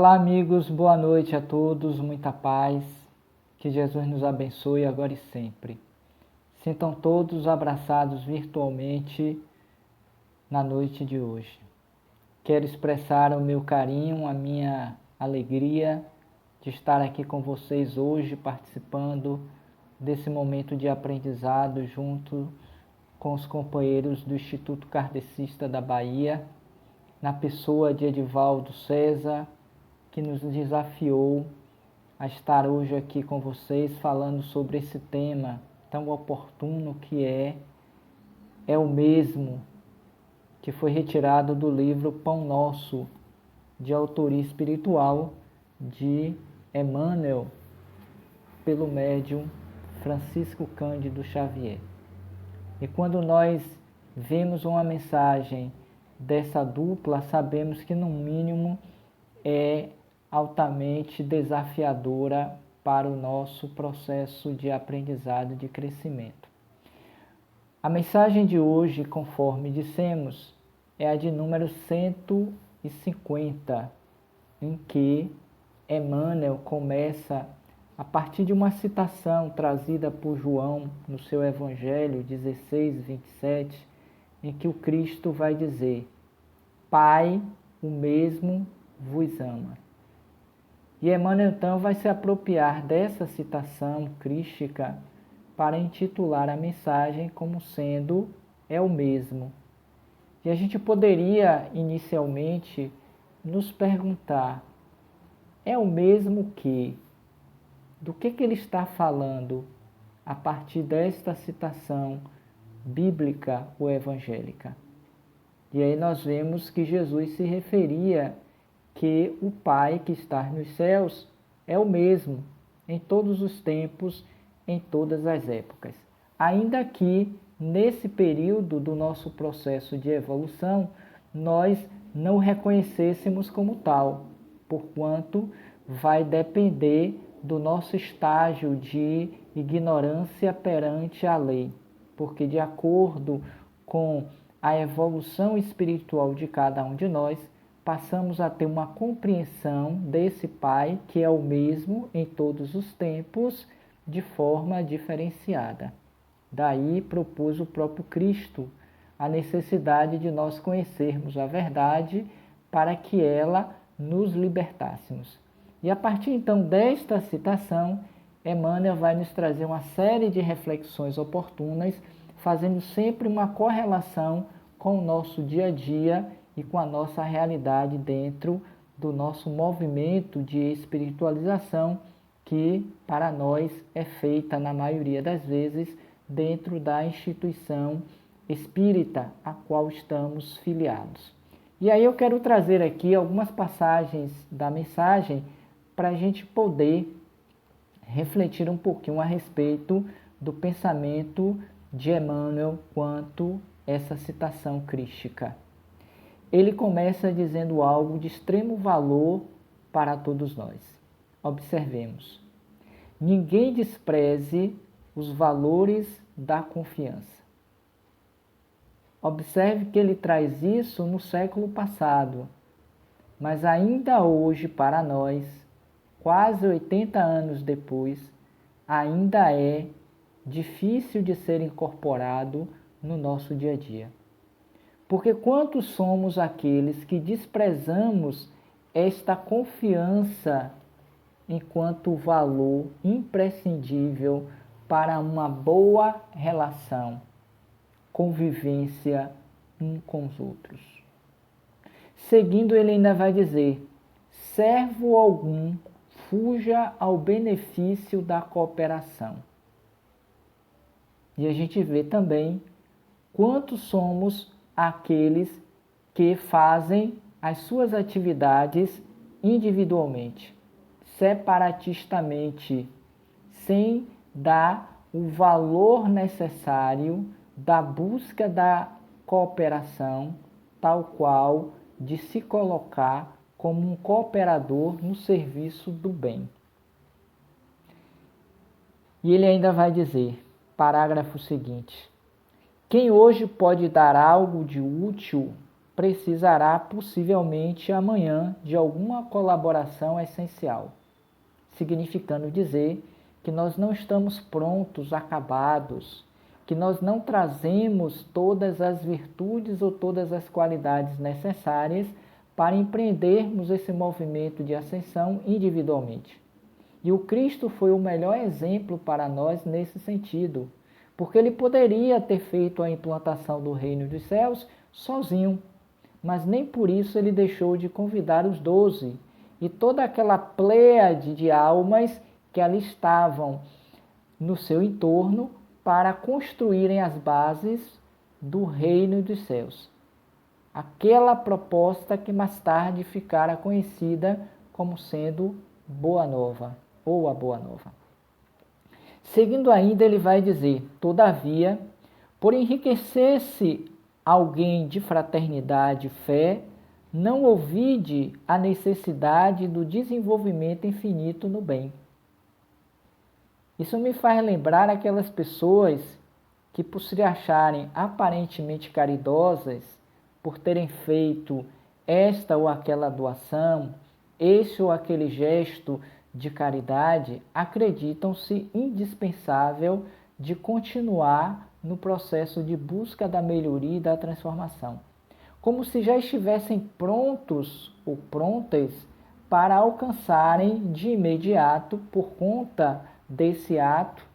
Olá, amigos, boa noite a todos, muita paz, que Jesus nos abençoe agora e sempre. Sintam todos abraçados virtualmente na noite de hoje. Quero expressar o meu carinho, a minha alegria de estar aqui com vocês hoje, participando desse momento de aprendizado junto com os companheiros do Instituto Kardecista da Bahia, na pessoa de Edivaldo César, que nos desafiou a estar hoje aqui com vocês falando sobre esse tema tão oportuno que é o mesmo que foi retirado do livro Pão Nosso, de autoria espiritual de Emmanuel, pelo médium Francisco Cândido Xavier. E quando nós vemos uma mensagem dessa dupla, sabemos que no mínimo é altamente desafiadora para o nosso processo de aprendizado e de crescimento. A mensagem de hoje, conforme dissemos, é a de número 150, em que Emmanuel começa a partir de uma citação trazida por João no seu Evangelho 16:27, em que o Cristo vai dizer: Pai, o mesmo vos ama. E Emmanuel então vai se apropriar dessa citação crística para intitular a mensagem como sendo é o mesmo. E a gente poderia inicialmente nos perguntar: é o mesmo que? Do que ele está falando a partir desta citação bíblica ou evangélica? E aí nós vemos que Jesus se referia que o Pai que está nos céus é o mesmo em todos os tempos, em todas as épocas. Ainda que nesse período do nosso processo de evolução, nós não o reconhecêssemos como tal, porquanto vai depender do nosso estágio de ignorância perante a lei, porque de acordo com a evolução espiritual de cada um de nós, passamos a ter uma compreensão desse Pai que é o mesmo em todos os tempos, de forma diferenciada. Daí propôs o próprio Cristo a necessidade de nós conhecermos a verdade para que ela nos libertássemos. E a partir então desta citação, Emmanuel vai nos trazer uma série de reflexões oportunas, fazendo sempre uma correlação com o nosso dia a dia e com a nossa realidade dentro do nosso movimento de espiritualização, que para nós é feita, na maioria das vezes, dentro da instituição espírita a qual estamos filiados. E aí eu quero trazer aqui algumas passagens da mensagem para a gente poder refletir um pouquinho a respeito do pensamento de Emmanuel quanto a essa citação crística. Ele começa dizendo algo de extremo valor para todos nós. Observemos. ninguém despreze os valores da confiança. Observe que ele traz isso no século passado, mas ainda hoje para nós, quase 80 anos depois, ainda é difícil de ser incorporado no nosso dia a dia. Porque quantos somos aqueles que desprezamos esta confiança enquanto valor imprescindível para uma boa relação, convivência um com os outros. Seguindo, ele ainda vai dizer: servo algum fuja ao benefício da cooperação. E a gente vê também quantos somos aqueles que fazem as suas atividades individualmente, separatistamente, sem dar o valor necessário da busca da cooperação, tal qual de se colocar como um cooperador no serviço do bem. E ele ainda vai dizer, parágrafo seguinte: quem hoje pode dar algo de útil precisará possivelmente amanhã de alguma colaboração essencial, significando dizer que nós não estamos prontos, acabados, que nós não trazemos todas as virtudes ou todas as qualidades necessárias para empreendermos esse movimento de ascensão individualmente. E o Cristo foi o melhor exemplo para nós nesse sentido, porque ele poderia ter feito a implantação do reino dos céus sozinho, mas nem por isso ele deixou de convidar os 12 e toda aquela pleiade de almas que ali estavam no seu entorno para construírem as bases do reino dos céus. Aquela proposta que mais tarde ficara conhecida como sendo Boa Nova, ou a Boa Nova. Seguindo ainda, ele vai dizer: todavia, por enriquecer-se alguém de fraternidade e fé, não ouvide a necessidade do desenvolvimento infinito no bem. Isso me faz lembrar aquelas pessoas que, por se acharem aparentemente caridosas, por terem feito esta ou aquela doação, este ou aquele gesto de caridade, acreditam-se indispensável de continuar no processo de busca da melhoria e da transformação, como se já estivessem prontos ou prontas para alcançarem de imediato, por conta desse ato,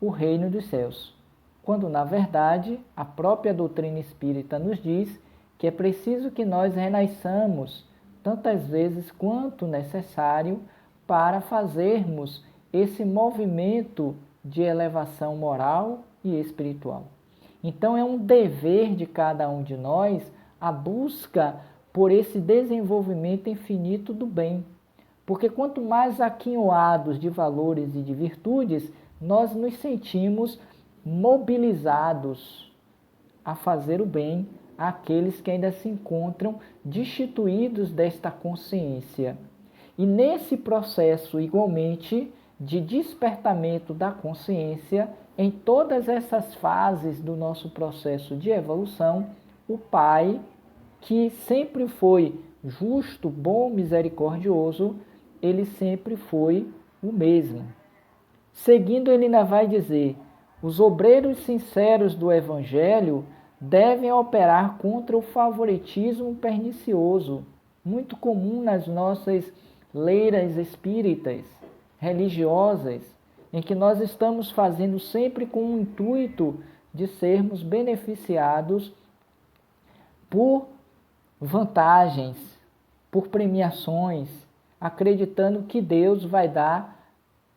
o reino dos céus, quando na verdade a própria doutrina espírita nos diz que é preciso que nós renasçamos tantas vezes quanto necessário para fazermos esse movimento de elevação moral e espiritual. Então é um dever de cada um de nós a busca por esse desenvolvimento infinito do bem. Porque quanto mais aquinhoados de valores e de virtudes, nós nos sentimos mobilizados a fazer o bem àqueles que ainda se encontram destituídos desta consciência. E nesse processo, igualmente, de despertamento da consciência, em todas essas fases do nosso processo de evolução, o Pai, que sempre foi justo, bom, misericordioso, ele sempre foi o mesmo. Seguindo, ele ainda vai dizer: os obreiros sinceros do Evangelho devem operar contra o favoritismo pernicioso, muito comum nas nossas leiras espíritas, religiosas, em que nós estamos fazendo sempre com o intuito de sermos beneficiados por vantagens, por premiações, acreditando que Deus vai dar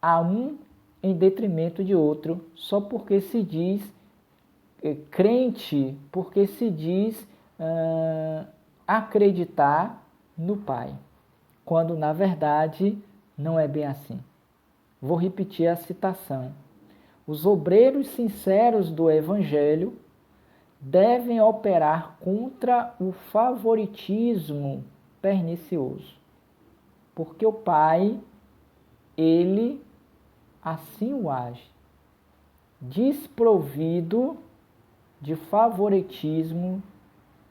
a um em detrimento de outro, só porque se diz crente, porque se diz acreditar no Pai, quando na verdade não é bem assim. Vou repetir a citação. Os obreiros sinceros do Evangelho devem operar contra o favoritismo pernicioso, porque o Pai, ele assim o age, desprovido de favoritismo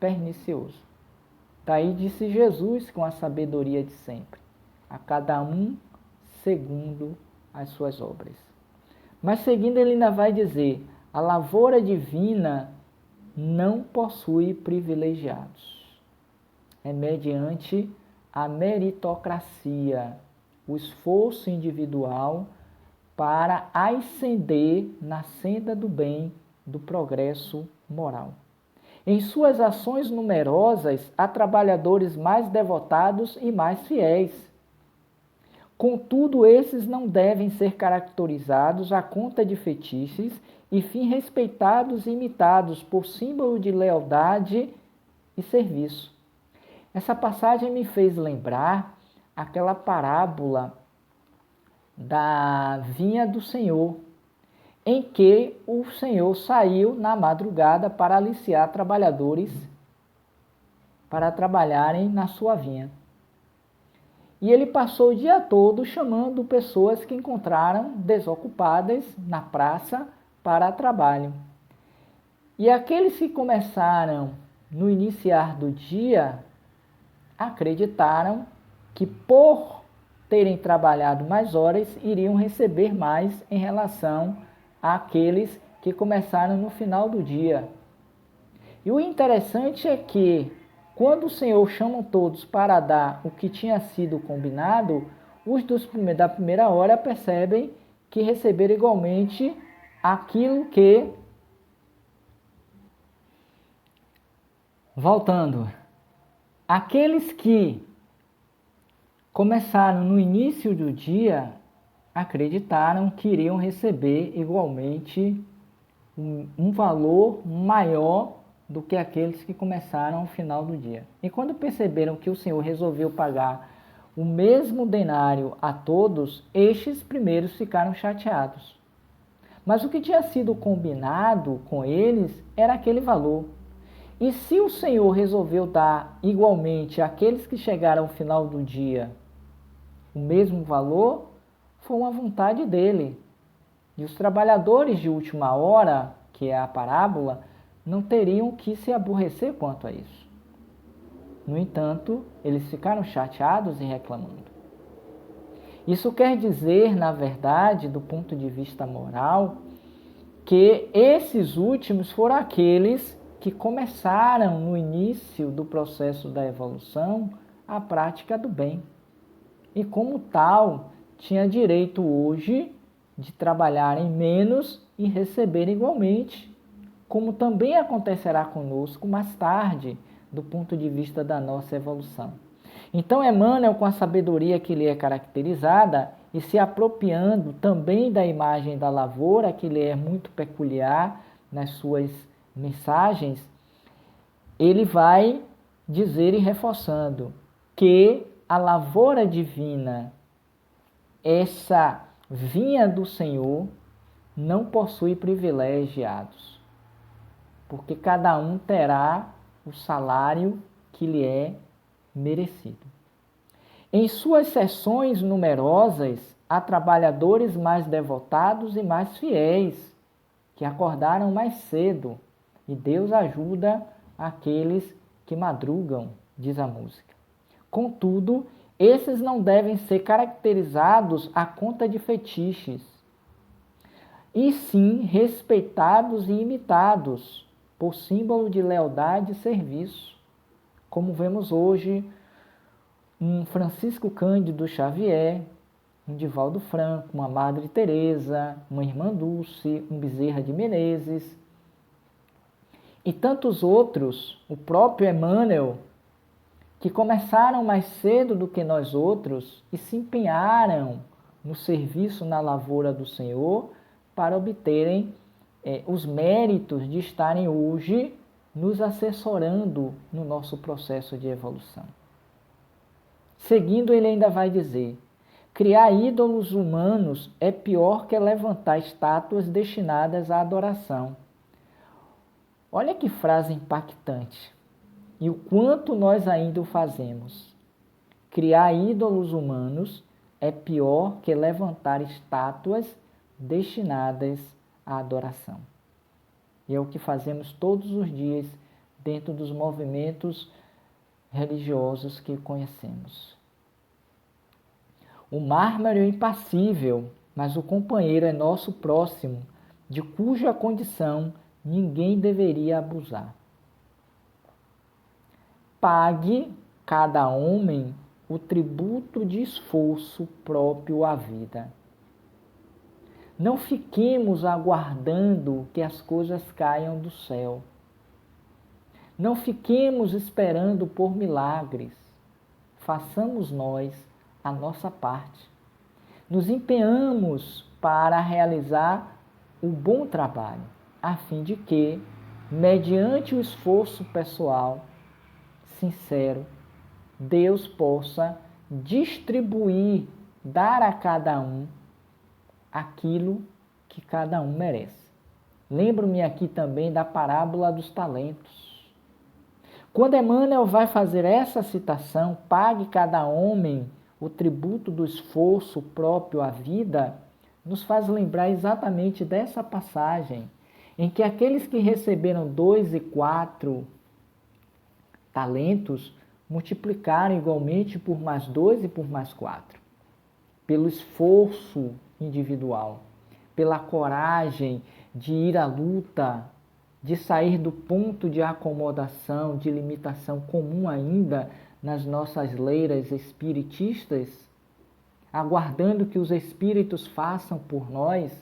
pernicioso. Daí disse Jesus com a sabedoria de sempre: a cada um segundo as suas obras. Mas seguindo ele ainda vai dizer: a lavoura divina não possui privilegiados. É mediante a meritocracia, o esforço individual para ascender na senda do bem, do progresso moral. Em suas ações numerosas, há trabalhadores mais devotados e mais fiéis. Contudo, esses não devem ser caracterizados à conta de fetiches e fim respeitados e imitados por símbolo de lealdade e serviço. Essa passagem me fez lembrar aquela parábola da vinha do Senhor, em que o Senhor saiu na madrugada para aliciar trabalhadores para trabalharem na sua vinha. E ele passou o dia todo chamando pessoas que encontraram desocupadas na praça para trabalho. E aqueles que começaram no iniciar do dia acreditaram que por terem trabalhado mais horas iriam receber mais em relação àqueles que começaram no final do dia. E o interessante é que quando o Senhor chama todos para dar o que tinha sido combinado, os da primeira hora percebem que receberam igualmente aquilo que... Voltando, aqueles que começaram no início do dia acreditaram que iriam receber igualmente um valor maior do que aqueles que começaram ao final do dia. E quando perceberam que o Senhor resolveu pagar o mesmo denário a todos, estes primeiros ficaram chateados. Mas o que tinha sido combinado com eles era aquele valor. E se o Senhor resolveu dar igualmente àqueles que chegaram ao final do dia o mesmo valor, foi uma vontade dele. E os trabalhadores de última hora, que é a parábola, não teriam que se aborrecer quanto a isso. No entanto, eles ficaram chateados e reclamando. Isso quer dizer, na verdade, do ponto de vista moral, que esses últimos foram aqueles que começaram no início do processo da evolução a prática do bem. E como tal, tinha direito hoje de trabalharem menos e receber igualmente, como também acontecerá conosco mais tarde, do ponto de vista da nossa evolução. Então, Emmanuel, com a sabedoria que lhe é caracterizada e se apropriando também da imagem da lavoura, que lhe é muito peculiar nas suas mensagens, ele vai dizer e reforçando que a lavoura divina, essa vinha do Senhor, não possui privilegiados, porque cada um terá o salário que lhe é merecido. Em suas sessões numerosas, há trabalhadores mais devotados e mais fiéis, que acordaram mais cedo, e Deus ajuda aqueles que madrugam, diz a música. Contudo, esses não devem ser caracterizados à conta de fetiches, e sim respeitados e imitados por símbolo de lealdade e serviço, como vemos hoje um Francisco Cândido Xavier, um Divaldo Franco, uma Madre Teresa, uma Irmã Dulce, um Bezerra de Menezes e tantos outros, o próprio Emmanuel, que começaram mais cedo do que nós outros e se empenharam no serviço na lavoura do Senhor para obterem os méritos de estarem hoje nos assessorando no nosso processo de evolução. Seguindo, ele ainda vai dizer: criar ídolos humanos é pior que levantar estátuas destinadas à adoração. Olha que frase impactante. E o quanto nós ainda o fazemos. Criar ídolos humanos é pior que levantar estátuas destinadas à adoração. E é o que fazemos todos os dias dentro dos movimentos religiosos que conhecemos. O mármore é impassível, mas o companheiro é nosso próximo, de cuja condição ninguém deveria abusar. Pague cada homem o tributo de esforço próprio à vida. Não fiquemos aguardando que as coisas caiam do céu. Não fiquemos esperando por milagres. Façamos nós a nossa parte. Nos empenhamos para realizar o bom trabalho, a fim de que, mediante o esforço pessoal sincero, Deus possa distribuir, dar a cada um aquilo que cada um merece. Lembro-me aqui também da parábola dos talentos. Quando Emmanuel vai fazer essa citação, pague cada homem o tributo do esforço próprio à vida, nos faz lembrar exatamente dessa passagem, em que aqueles que receberam 2 e 4 talentos multiplicaram igualmente por mais 2 e por mais 4. Pelo esforço individual, pela coragem de ir à luta, de sair do ponto de acomodação, de limitação comum ainda nas nossas leiras espiritistas, aguardando que os espíritos façam por nós,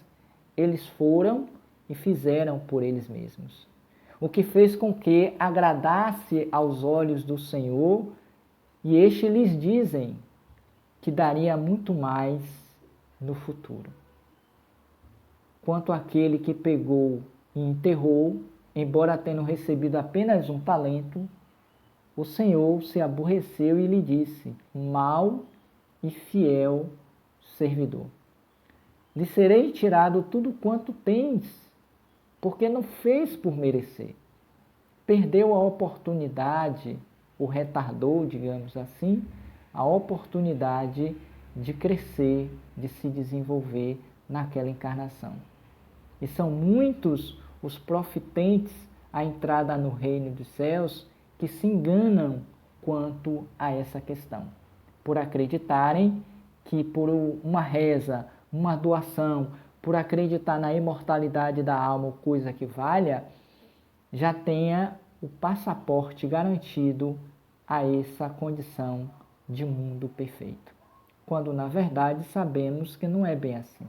eles foram e fizeram por eles mesmos. O que fez com que agradasse aos olhos do Senhor, e este lhes dizem que daria muito mais no futuro. Quanto àquele que pegou e enterrou, embora tendo recebido apenas um talento, o Senhor se aborreceu e lhe disse: mau e fiel servidor, lhe serei tirado tudo quanto tens, porque não fez por merecer. Perdeu a oportunidade, ou retardou, digamos assim, a oportunidade de crescer, de se desenvolver naquela encarnação. E são muitos os profitentes à entrada no reino dos céus que se enganam quanto a essa questão, por acreditarem que por uma reza, uma doação, por acreditar na imortalidade da alma, coisa que valha, já tenha o passaporte garantido a essa condição de mundo perfeito. Quando, na verdade, sabemos que não é bem assim.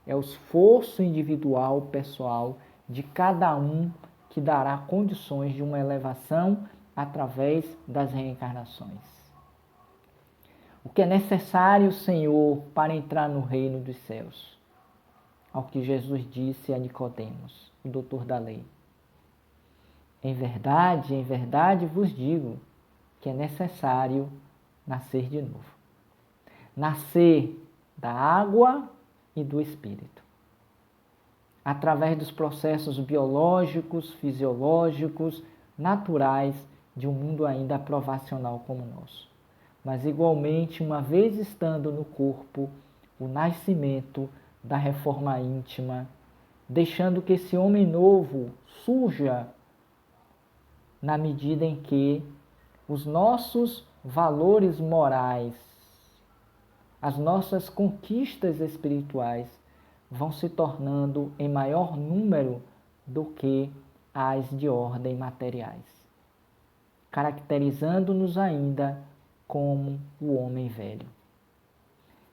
É o esforço individual, pessoal, de cada um que dará condições de uma elevação através das reencarnações. O que é necessário, Senhor, para entrar no reino dos céus? Ao que Jesus disse a Nicodemos, o doutor da lei. Em verdade vos digo que é necessário nascer de novo. Nascer da água e do Espírito. Através dos processos biológicos, fisiológicos, naturais de um mundo ainda provacional como o nosso. Mas igualmente, uma vez estando no corpo, o nascimento da reforma íntima, deixando que esse homem novo surja na medida em que os nossos valores morais, as nossas conquistas espirituais vão se tornando em maior número do que as de ordem materiais, caracterizando-nos ainda como o homem velho.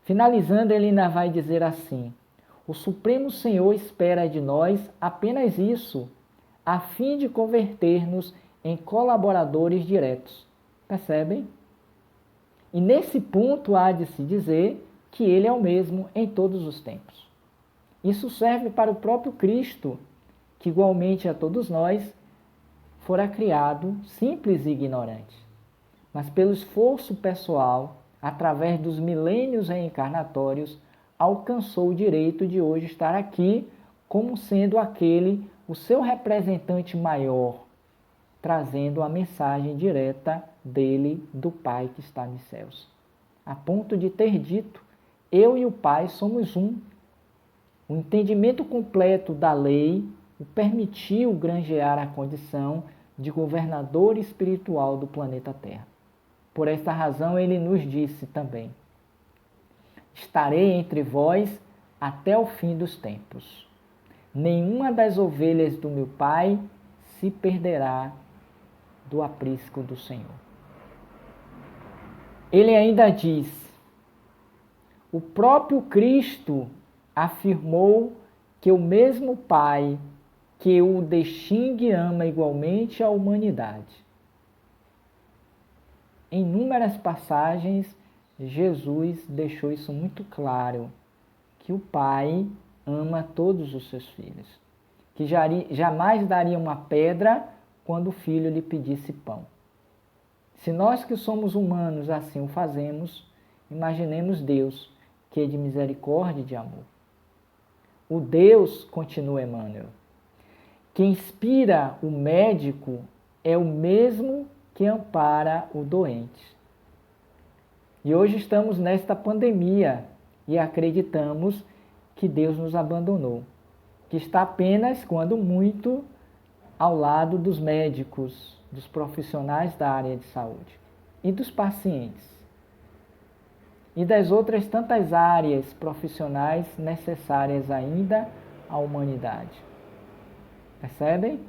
Finalizando, ele ainda vai dizer assim: o Supremo Senhor espera de nós apenas isso, a fim de converter-nos em colaboradores diretos. Percebem? E nesse ponto há de se dizer que ele é o mesmo em todos os tempos. Isso serve para o próprio Cristo, que igualmente a todos nós fora criado simples e ignorante. Mas pelo esforço pessoal, através dos milênios reencarnatórios, alcançou o direito de hoje estar aqui como sendo aquele o seu representante maior, trazendo a mensagem direta dele, do Pai que está nos céus. A ponto de ter dito: eu e o Pai somos um. O entendimento completo da lei o permitiu granjear a condição de governador espiritual do planeta Terra. Por esta razão, ele nos disse também: estarei entre vós até o fim dos tempos. Nenhuma das ovelhas do meu Pai se perderá do aprisco do Senhor. Ele ainda diz: o próprio Cristo afirmou que o mesmo Pai que o distingue ama igualmente a humanidade. Em inúmeras passagens, Jesus deixou isso muito claro, que o Pai ama todos os seus filhos, que jamais daria uma pedra quando o filho lhe pedisse pão. Se nós que somos humanos assim o fazemos, imaginemos Deus, que é de misericórdia e de amor. O Deus, continua Emmanuel, que inspira o médico é o mesmo que ampara o doente. E hoje estamos nesta pandemia e acreditamos que Deus nos abandonou, que está apenas, quando muito, ao lado dos médicos, dos profissionais da área de saúde e dos pacientes e das outras tantas áreas profissionais necessárias ainda à humanidade. Percebem?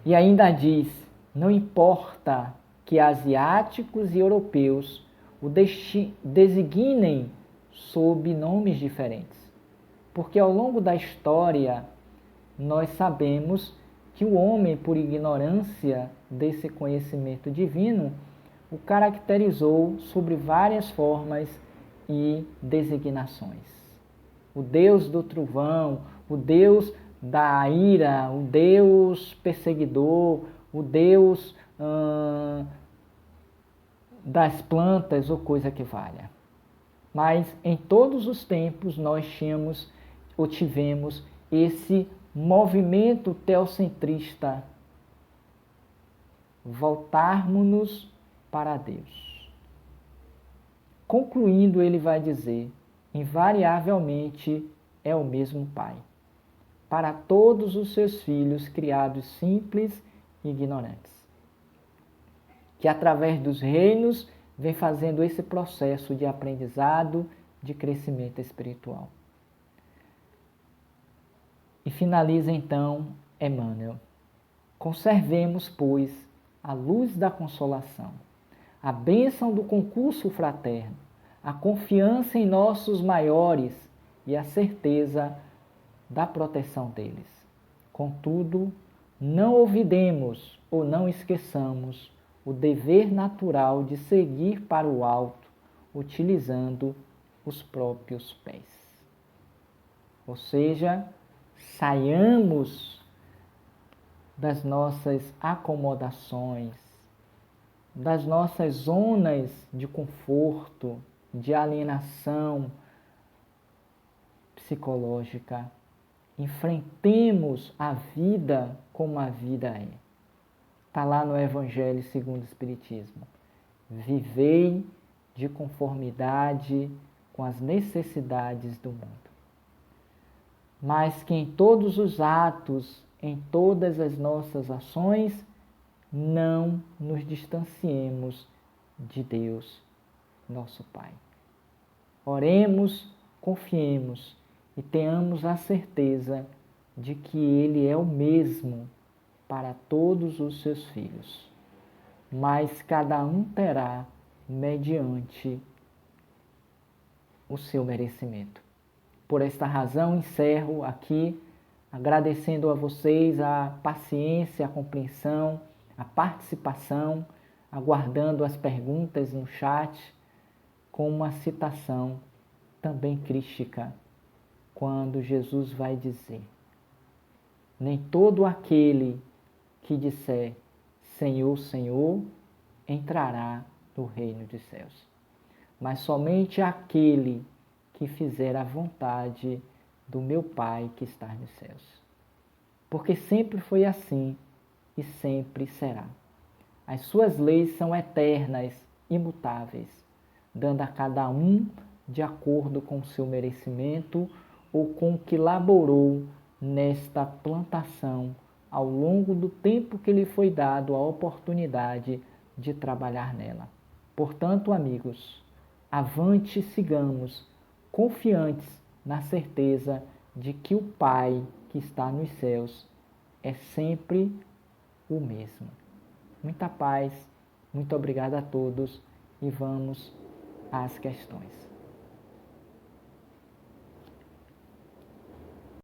E ainda diz: não importa que asiáticos e europeus o designem sob nomes diferentes, porque ao longo da história nós sabemos que o homem, por ignorância desse conhecimento divino, o caracterizou sobre várias formas e designações. O Deus do trovão, o Deus da ira, o Deus perseguidor, o Deus das plantas ou coisa que valha. Mas em todos os tempos nós tivemos esse movimento teocentrista, voltarmos-nos para Deus. Concluindo, ele vai dizer: invariavelmente é o mesmo Pai, para todos os seus filhos criados simples e ignorantes, que através dos reinos vem fazendo esse processo de aprendizado, de crescimento espiritual. E finaliza então Emmanuel: conservemos, pois, a luz da consolação, a bênção do concurso fraterno, a confiança em nossos maiores e a certeza da proteção deles. Contudo, não olvidemos ou não esqueçamos o dever natural de seguir para o alto, utilizando os próprios pés. Ou seja, saiamos das nossas acomodações, das nossas zonas de conforto, de alienação psicológica. Enfrentemos a vida como a vida é. Está lá no Evangelho segundo o Espiritismo. Vivei de conformidade com as necessidades do mundo. Mas que em todos os atos, em todas as nossas ações, não nos distanciemos de Deus, nosso Pai. Oremos, confiemos e tenhamos a certeza de que Ele é o mesmo para todos os seus filhos, mas cada um terá mediante o seu merecimento. Por esta razão, encerro aqui agradecendo a vocês a paciência, a compreensão, a participação, aguardando as perguntas no chat, com uma citação também crística, quando Jesus vai dizer: nem todo aquele que disser Senhor, Senhor, entrará no reino dos céus, mas somente aquele que fizer a vontade do meu Pai que está nos céus. Porque sempre foi assim e sempre será. As suas leis são eternas, imutáveis, dando a cada um de acordo com o seu merecimento ou com o que laborou nesta plantação ao longo do tempo que lhe foi dado a oportunidade de trabalhar nela. Portanto, amigos, avante e sigamos, confiantes na certeza de que o Pai que está nos céus é sempre o mesmo. Muita paz, muito obrigado a todos e vamos às questões.